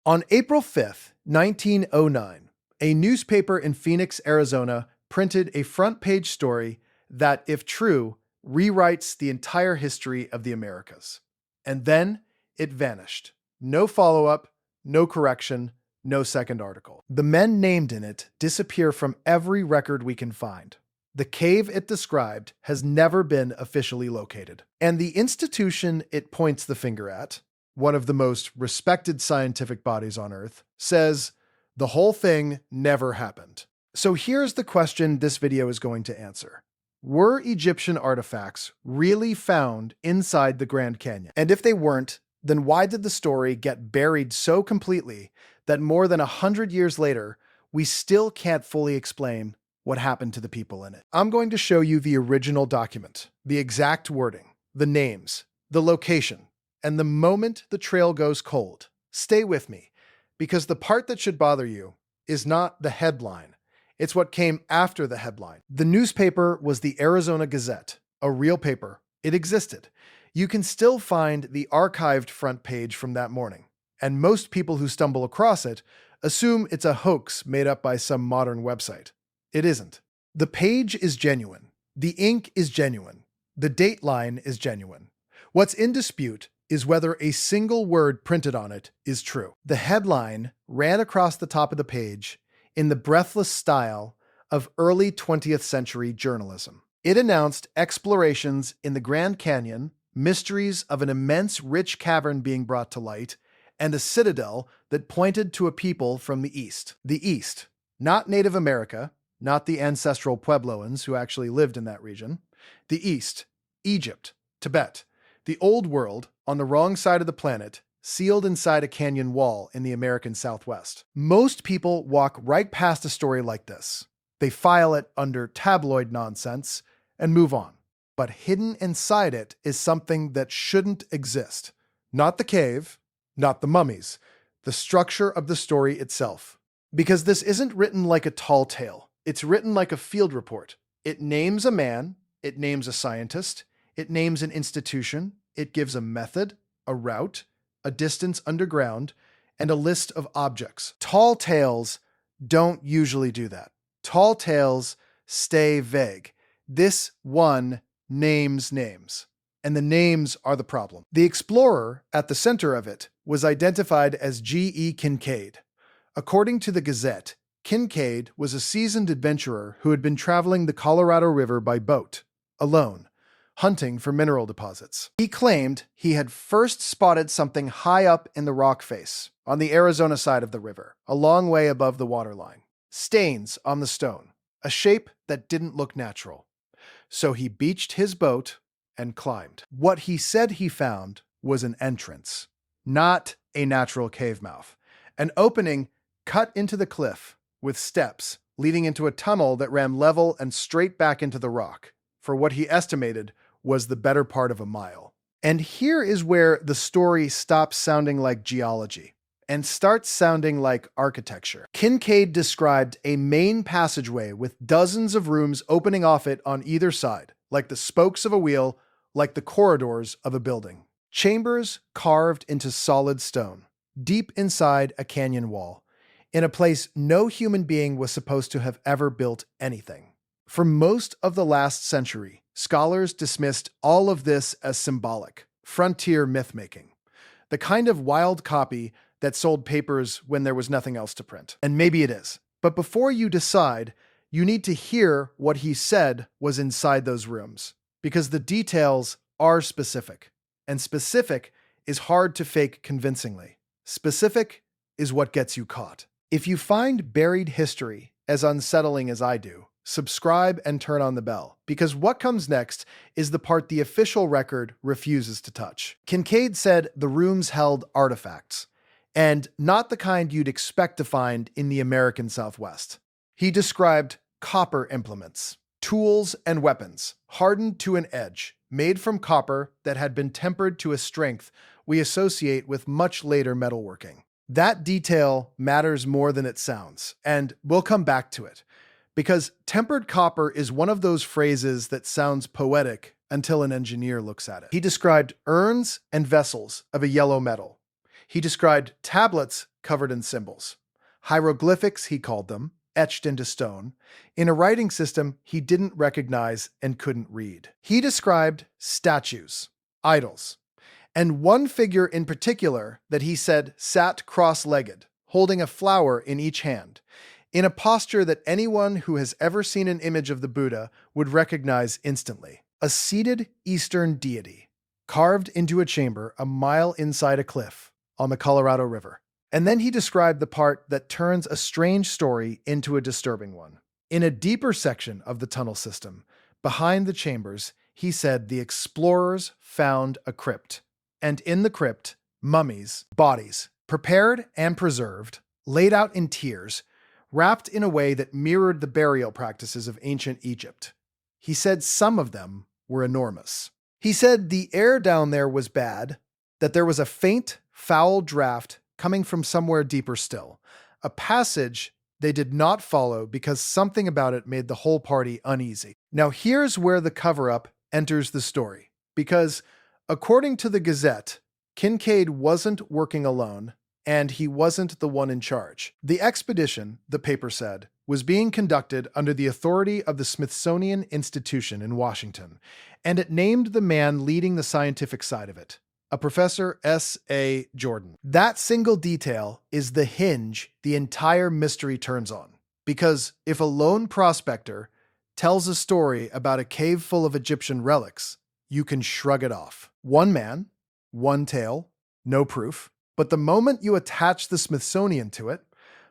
On April 5th, 1909, a newspaper in Phoenix, Arizona, printed a front-page story that, if true, rewrites the entire history of the Americas. And then it vanished. No follow-up, no correction, no second article. The men named in it disappear from every record we can find. The cave it described has never been officially located. And the institution it points the finger at, one of the most respected scientific bodies on Earth, says the whole thing never happened. So here's the question this video is going to answer. Were Egyptian artifacts really found inside the Grand Canyon? And if they weren't, then why did the story get buried so completely that more than 100 years later, we still can't fully explain what happened to the people in it? I'm going to show you the original document, the exact wording, the names, the location, and the moment the trail goes cold. Stay with me, because the part that should bother you is not the headline. It's what came after the headline. The newspaper was the Arizona Gazette, a real paper. It existed. You can still find the archived front page from that morning, and most people who stumble across it assume it's a hoax made up by some modern website. It isn't. The page is genuine. The ink is genuine. The date line is genuine. What's in dispute is whether a single word printed on it is true. The headline ran across the top of the page in the breathless style of early 20th century journalism. It announced explorations in the Grand Canyon, mysteries of an immense rich cavern being brought to light, and a citadel that pointed to a people from the East. The East, not Native America, not the ancestral Puebloans who actually lived in that region. The East, Egypt, Tibet, the old world on the wrong side of the planet, sealed inside a canyon wall in the American Southwest. Most people walk right past a story like this. They file it under tabloid nonsense and move on. But hidden inside it is something that shouldn't exist. Not the cave, not the mummies, the structure of the story itself. Because this isn't written like a tall tale. It's written like a field report. It names a man, it names a scientist, it names an institution, it gives a method, a route, a distance underground, and a list of objects. Tall tales don't usually do that. Tall tales stay vague. This one names names, and the names are the problem. The explorer at the center of it was identified as G.E. Kincaid. According to the Gazette, Kincaid was a seasoned adventurer who had been traveling the Colorado River by boat, alone, hunting for mineral deposits. He claimed he had first spotted something high up in the rock face, on the Arizona side of the river, a long way above the waterline. Stains on the stone, a shape that didn't look natural. So he beached his boat and climbed. What he said he found was an entrance, not a natural cave mouth. An opening cut into the cliff with steps leading into a tunnel that ran level and straight back into the rock, for what he estimated was the better part of a mile. And here is where the story stops sounding like geology and starts sounding like architecture. Kincaid described a main passageway with dozens of rooms opening off it on either side, like the spokes of a wheel, like the corridors of a building. Chambers carved into solid stone, deep inside a canyon wall, in a place no human being was supposed to have ever built anything. For most of the last century, scholars dismissed all of this as symbolic, frontier myth-making, the kind of wild copy that sold papers when there was nothing else to print. And maybe it is. But before you decide, you need to hear what he said was inside those rooms, because the details are specific. And specific is hard to fake convincingly. Specific is what gets you caught. If you find buried history as unsettling as I do, subscribe and turn on the bell, because what comes next is the part the official record refuses to touch. Kincaid said the rooms held artifacts, and not the kind you'd expect to find in the American Southwest. He described copper implements, tools and weapons, hardened to an edge, made from copper that had been tempered to a strength we associate with much later metalworking. That detail matters more than it sounds, and we'll come back to it. Because tempered copper is one of those phrases that sounds poetic until an engineer looks at it. He described urns and vessels of a yellow metal. He described tablets covered in symbols. Hieroglyphics, he called them, etched into stone, in a writing system he didn't recognize and couldn't read. He described statues, idols, and one figure in particular that he said sat cross-legged, holding a flower in each hand, in a posture that anyone who has ever seen an image of the Buddha would recognize instantly. A seated Eastern deity, carved into a chamber a mile inside a cliff on the Colorado River. And then he described the part that turns a strange story into a disturbing one. In a deeper section of the tunnel system, behind the chambers, he said the explorers found a crypt. And in the crypt, mummies, bodies, prepared and preserved, laid out in tiers, wrapped in a way that mirrored the burial practices of ancient Egypt. He said some of them were enormous. He said the air down there was bad, that there was a faint, foul draft coming from somewhere deeper still, a passage they did not follow because something about it made the whole party uneasy. Now here's where the cover-up enters the story, because according to the Gazette, Kincaid wasn't working alone, and he wasn't the one in charge. The expedition, the paper said, was being conducted under the authority of the Smithsonian Institution in Washington, and it named the man leading the scientific side of it, a Professor S.A. Jordan. That single detail is the hinge the entire mystery turns on. Because if a lone prospector tells a story about a cave full of Egyptian relics, you can shrug it off. One man, one tale, no proof. But the moment you attach the Smithsonian to it,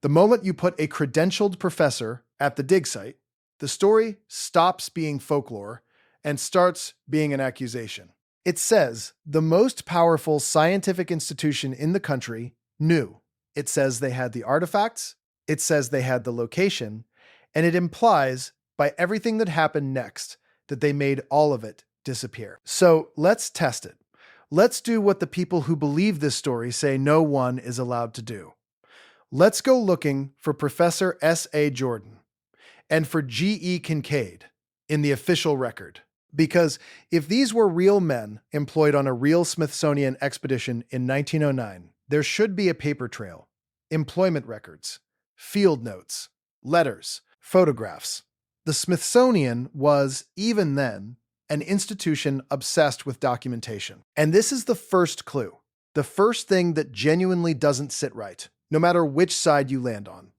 the moment you put a credentialed professor at the dig site, the story stops being folklore and starts being an accusation. It says the most powerful scientific institution in the country knew. It says they had the artifacts, it says they had the location, and it implies, by everything that happened next, that they made all of it disappear. So let's test it. Let's do what the people who believe this story say no one is allowed to do. Let's go looking for Professor S.A. Jordan and for G.E. Kincaid in the official record. Because if these were real men employed on a real Smithsonian expedition in 1909, there should be a paper trail, employment records, field notes, letters, photographs. The Smithsonian was, even then, an institution obsessed with documentation. And this is the first clue, the first thing that genuinely doesn't sit right, no matter which side you land on.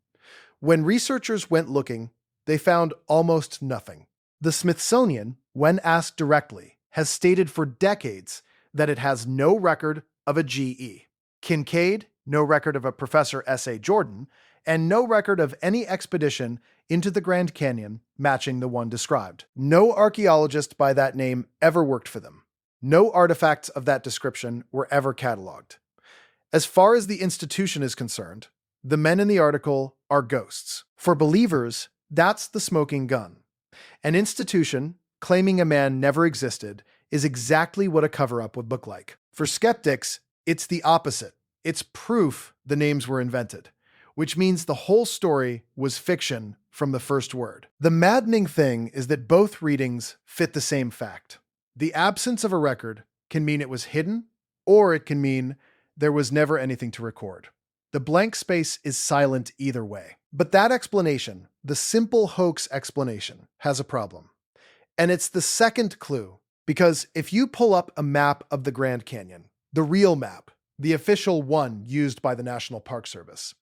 When researchers went looking, they found almost nothing. The Smithsonian, when asked directly, has stated for decades that it has no record of a GE. Kincaid, no record of a Professor S.A. Jordan, and no record of any expedition into the Grand Canyon matching the one described. No archaeologist by that name ever worked for them. No artifacts of that description were ever cataloged. As far as the institution is concerned, the men in the article are ghosts. For believers, that's the smoking gun. An institution claiming a man never existed is exactly what a cover-up would look like. For skeptics, it's the opposite. It's proof the names were invented, which means the whole story was fiction from the first word. The maddening thing is that both readings fit the same fact. The absence of a record can mean it was hidden, or it can mean there was never anything to record. The blank space is silent either way. But that explanation, the simple hoax explanation, has a problem. And it's the second clue, because if you pull up a map of the Grand Canyon, the real map, the official one used by the National Park Service,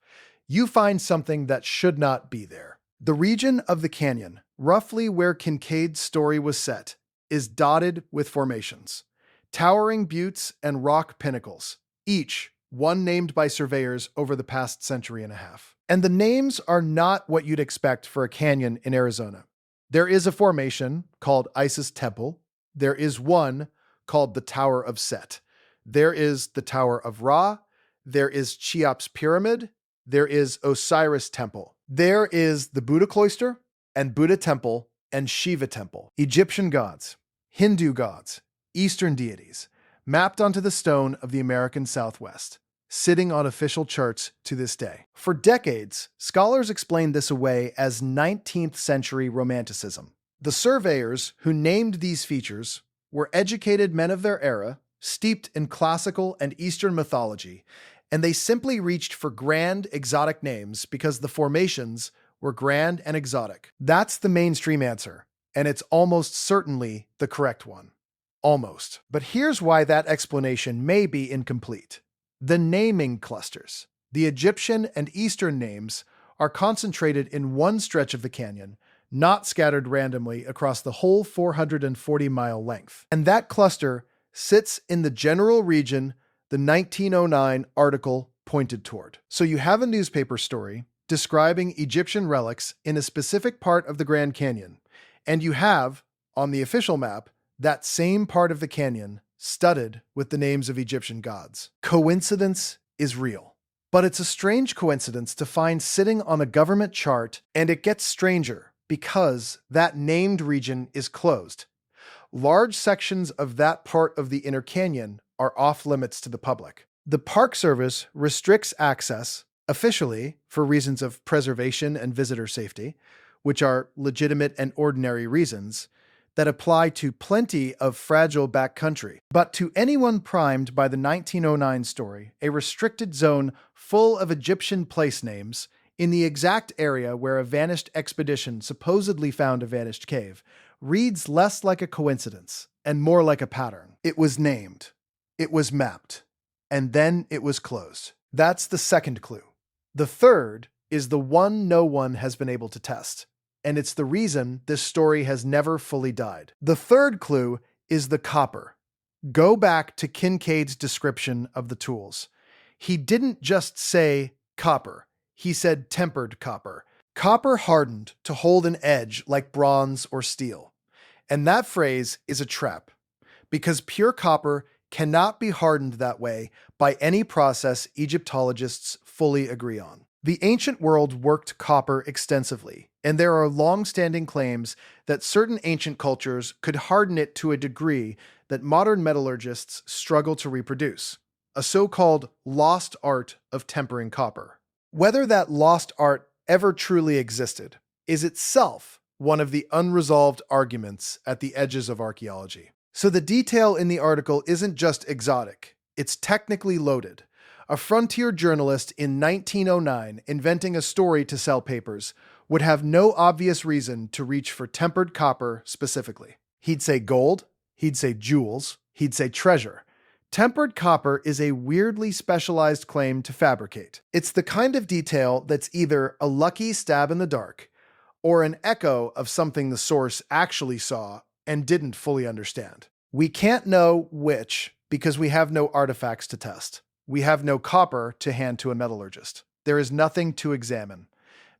you find something that should not be there. The region of the canyon, roughly where Kincaid's story was set, is dotted with formations, towering buttes and rock pinnacles, each one named by surveyors over the past century and a half. And the names are not what you'd expect for a canyon in Arizona. There is a formation called Isis Temple. There is one called the Tower of Set. There is the Tower of Ra. There is Cheops Pyramid. There is Osiris Temple. There is the Buddha Cloister and Buddha Temple and Shiva Temple. Egyptian gods, Hindu gods, Eastern deities, mapped onto the stone of the American Southwest, sitting on official charts to this day. For decades, scholars explained this away as 19th century Romanticism. The surveyors who named these features were educated men of their era, steeped in classical and Eastern mythology, and they simply reached for grand, exotic names because the formations were grand and exotic. That's the mainstream answer, and it's almost certainly the correct one. Almost. But here's why that explanation may be incomplete. The naming clusters. The Egyptian and Eastern names are concentrated in one stretch of the canyon, not scattered randomly across the whole 440-mile length. And that cluster sits in the general region the 1909 article pointed toward. So you have a newspaper story describing Egyptian relics in a specific part of the Grand Canyon, and you have, on the official map, that same part of the canyon studded with the names of Egyptian gods. Coincidence is real. But it's a strange coincidence to find sitting on a government chart, and it gets stranger because that named region is closed. Large sections of that part of the inner canyon are off limits to the public. The Park Service restricts access, officially for reasons of preservation and visitor safety, which are legitimate and ordinary reasons, that apply to plenty of fragile backcountry. But to anyone primed by the 1909 story, a restricted zone full of Egyptian place names in the exact area where a vanished expedition supposedly found a vanished cave reads less like a coincidence and more like a pattern. It was named, it was mapped, and then it was closed. That's the second clue. The third is the one no one has been able to test, and it's the reason this story has never fully died. The third clue is the copper. Go back to Kincaid's description of the tools. He didn't just say copper. He said tempered copper. Copper hardened to hold an edge like bronze or steel. And that phrase is a trap, because pure copper cannot be hardened that way by any process Egyptologists fully agree on. The ancient world worked copper extensively, and there are long-standing claims that certain ancient cultures could harden it to a degree that modern metallurgists struggle to reproduce, a so-called lost art of tempering copper. Whether that lost art ever truly existed is itself one of the unresolved arguments at the edges of archaeology. So the detail in the article isn't just exotic, it's technically loaded. A frontier journalist in 1909 inventing a story to sell papers would have no obvious reason to reach for tempered copper specifically. He'd say gold, he'd say jewels, he'd say treasure. Tempered copper is a weirdly specialized claim to fabricate. It's the kind of detail that's either a lucky stab in the dark or an echo of something the source actually saw and didn't fully understand. We can't know which because we have no artifacts to test. We have no copper to hand to a metallurgist. There is nothing to examine.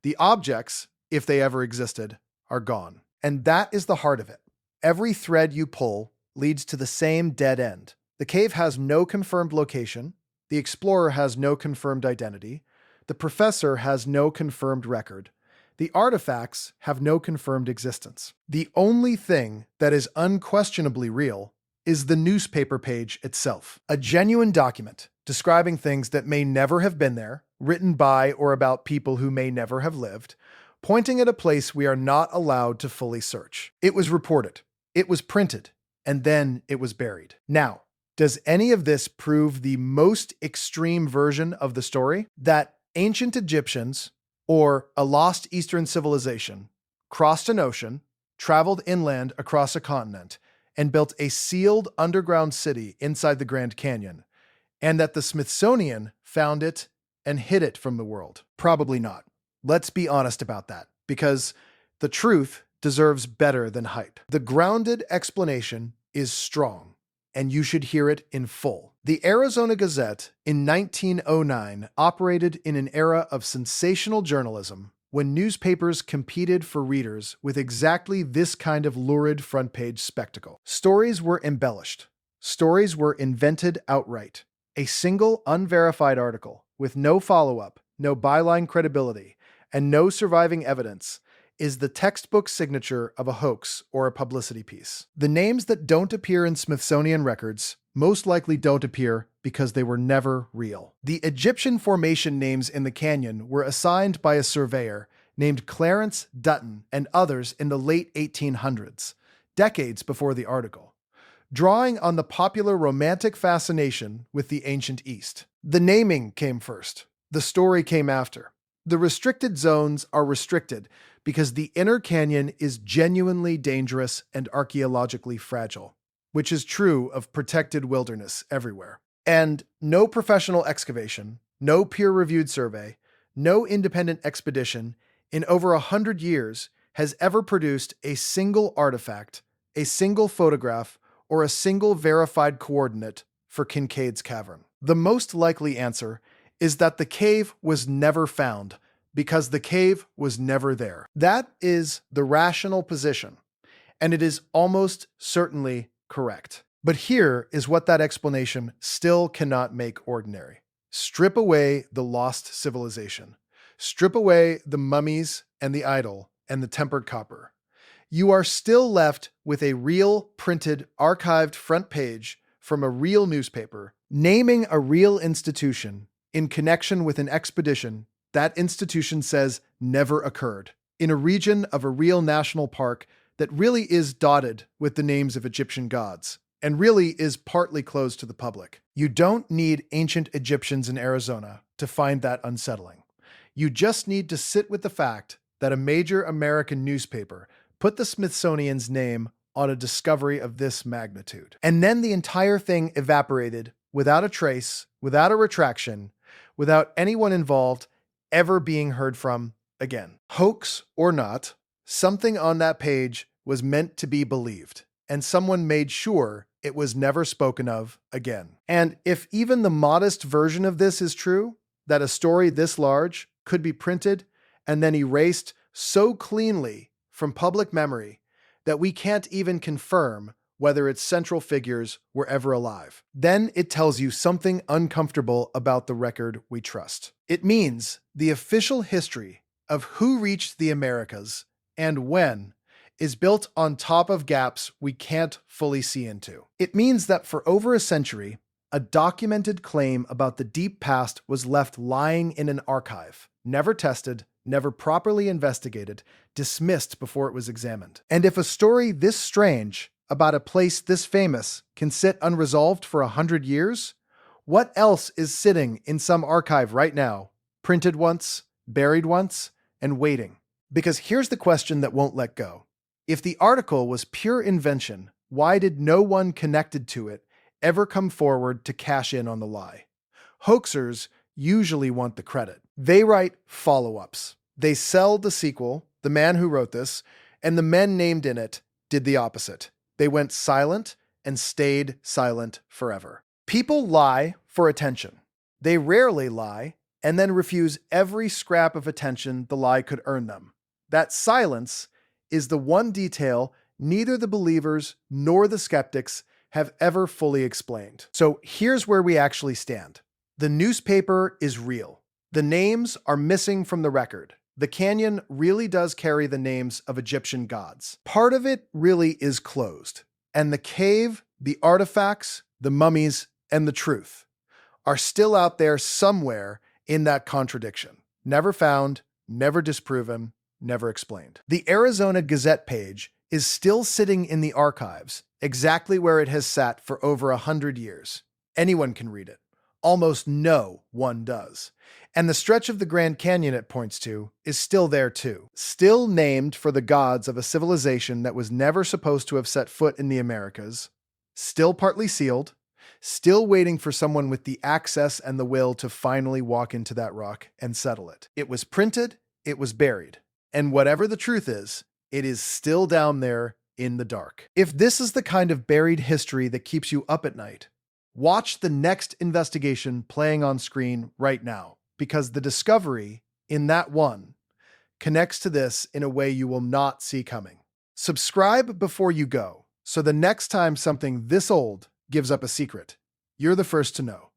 The objects, if they ever existed, are gone. And that is the heart of it. Every thread you pull leads to the same dead end. The cave has no confirmed location. The explorer has no confirmed identity. The professor has no confirmed record. The artifacts have no confirmed existence. The only thing that is unquestionably real is the newspaper page itself. A genuine document describing things that may never have been there, written by or about people who may never have lived, pointing at a place we are not allowed to fully search. It was reported, it was printed, and then it was buried. Now, does any of this prove the most extreme version of the story? That ancient Egyptians, or a lost Eastern civilization, crossed an ocean, traveled inland across a continent, and built a sealed underground city inside the Grand Canyon, and that the Smithsonian found it and hid it from the world? Probably not. Let's be honest about that, because the truth deserves better than hype. The grounded explanation is strong, and you should hear it in full. The Arizona Gazette in 1909 operated in an era of sensational journalism when newspapers competed for readers with exactly this kind of lurid front-page spectacle. Stories were embellished. Stories were invented outright. A single unverified article with no follow-up, no byline credibility, and no surviving evidence is the textbook signature of a hoax or a publicity piece. The names that don't appear in Smithsonian records most likely don't appear because they were never real. The Egyptian formation names in the canyon were assigned by a surveyor named Clarence Dutton and others in the late 1800s, decades before the article, drawing on the popular romantic fascination with the ancient East. The naming came first. The story came after. The restricted zones are restricted because the inner canyon is genuinely dangerous and archaeologically fragile, which is true of protected wilderness everywhere. And no professional excavation, no peer-reviewed survey, no independent expedition in over 100 years has ever produced a single artifact, a single photograph, or a single verified coordinate for Kincaid's cavern. The most likely answer is that the cave was never found because the cave was never there. That is the rational position, and it is almost certainly correct. But here is what that explanation still cannot make ordinary. Strip away the lost civilization. Strip away the mummies and the idol and the tempered copper. You are still left with a real printed, archived front page from a real newspaper naming a real institution in connection with an expedition that institution says never occurred, in a region of a real national park that really is dotted with the names of Egyptian gods, and really is partly closed to the public. You don't need ancient Egyptians in Arizona to find that unsettling. You just need to sit with the fact that a major American newspaper put the Smithsonian's name on a discovery of this magnitude. And then the entire thing evaporated without a trace, without a retraction, without anyone involved ever being heard from again. Hoax or not, something on that page was meant to be believed, and someone made sure it was never spoken of again. And if even the modest version of this is true, that a story this large could be printed and then erased so cleanly from public memory that we can't even confirm whether its central figures were ever alive, then it tells you something uncomfortable about the record we trust. It means the official history of who reached the Americas and when is built on top of gaps we can't fully see into. It means that for over a century, a documented claim about the deep past was left lying in an archive, never tested, never properly investigated, dismissed before it was examined. And if a story this strange about a place this famous can sit unresolved for 100 years, what else is sitting in some archive right now, printed once, buried once, and waiting? Because here's the question that won't let go. If the article was pure invention, why did no one connected to it ever come forward to cash in on the lie? Hoaxers usually want the credit. They write follow-ups. They sell the sequel, the man who wrote this, and the men named in it did the opposite. They went silent and stayed silent forever. People lie for attention. They rarely lie and then refuse every scrap of attention the lie could earn them. That silence is the one detail neither the believers nor the skeptics have ever fully explained. So here's where we actually stand. The newspaper is real. The names are missing from the record. The canyon really does carry the names of Egyptian gods. Part of it really is closed. And the cave, the artifacts, the mummies, and the truth are still out there somewhere in that contradiction. Never found, never disproven, never explained. The Arizona Gazette page is still sitting in the archives, exactly where it has sat for over 100 years. Anyone can read it. Almost no one does. And the stretch of the Grand Canyon it points to is still there too. Still named for the gods of a civilization that was never supposed to have set foot in the Americas. Still partly sealed. Still waiting for someone with the access and the will to finally walk into that rock and settle it. It was printed, it was buried. And whatever the truth is, it is still down there in the dark. If this is the kind of buried history that keeps you up at night, watch the next investigation playing on screen right now, because the discovery in that one connects to this in a way you will not see coming. Subscribe before you go, so the next time something this old gives up a secret, you're the first to know.